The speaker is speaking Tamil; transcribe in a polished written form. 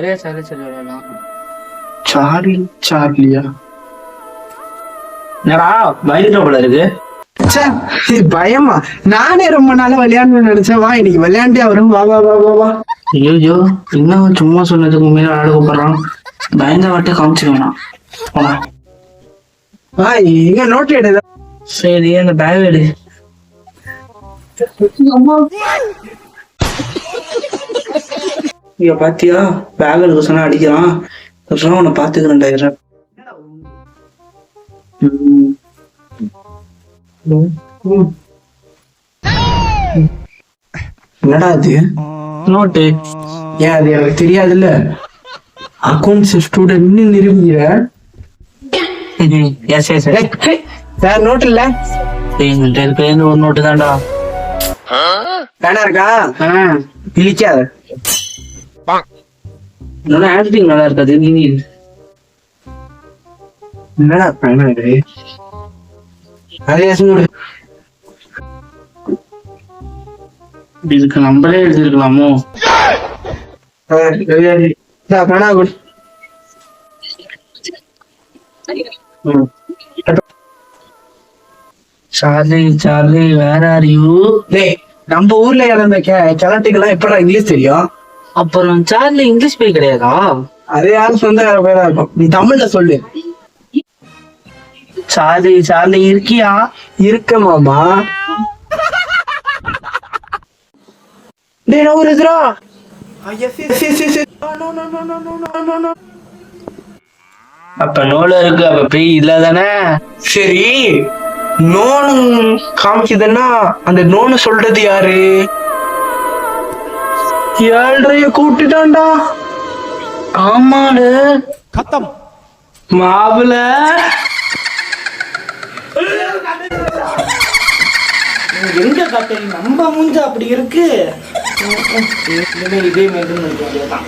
ஒரே சரி சரி விளையாடலாம். சார்லியா? என்னடா பயந்துட்ட போல இருக்கு. பயமா? நானே ரொம்ப நாளா விளையாடணும்னு நினைச்சேன். வா இன்னைக்கு விளையாண்டே வரும். வா வா வா வா வா. ஐயோ இன்னும் சும்மா சொன்னதுக்கு உண்மையில விளையாட கூப்பிடுறான். பயந்த வாட்டி காமிச்சிக்க வேணாம். போனா வா எங்க நோட்டு எடு. சரி அந்த பேக் எடு. இங்க பாத்தியா பேக் எடுக்க சொன்னா அடிக்கிறான். உன்னை பாத்துக்கிறேன். என்னடா அது? நோட்டு. ஏன் அது எனக்கு தெரியாதுல்ல. அக்கௌண்ட்ஸ் ஸ்டூடெண்ட் நிரூபிக்கிற. வேற நோட்டு இல்ல? ஒரு நோட்டு தான்டா. வேணா இருக்கா? இழிக்காத. நல்லா ஆக்டிங் நல்லா இருக்காது. நீ என்னடா பேனா இது? அதே இதுக்கு நம்மளே எழுதிருக்கலாமோ? பேனா கொடு. Charlie Charlie where are you? டேய் நம்ம ஊர்ல இறந்த கிளட்டுக்கெல்லாம் எப்படா இங்கிலீஷ் தெரியும்? அப்புறம் சார்லி இங்கிலீஷ் பேர் கிடையாதா? அது யாரும் சொந்தக்கார பேரா இருக்கும். நீ தமிழ்ல சொல்லு. சார்லி சார்லி இருக்கியா? இருக்க மாமா. டேய் ஒரு இதுரா. அப்ப நோல இருக்கு. அப்ப பேய் இல்லதானே? சரி நோனு காமிக்குதுன்னா அந்த நோனு சொல்றது யாரு? 7:30 கூப்பிட்டுட்டான்டா. ஆமாடு மாவுல எங்க கட்டை நம்ம மூஞ்ச அப்படி இருக்கு. இதே மெயின்டைன் பண்ணிக்க வேண்டியதுதான்.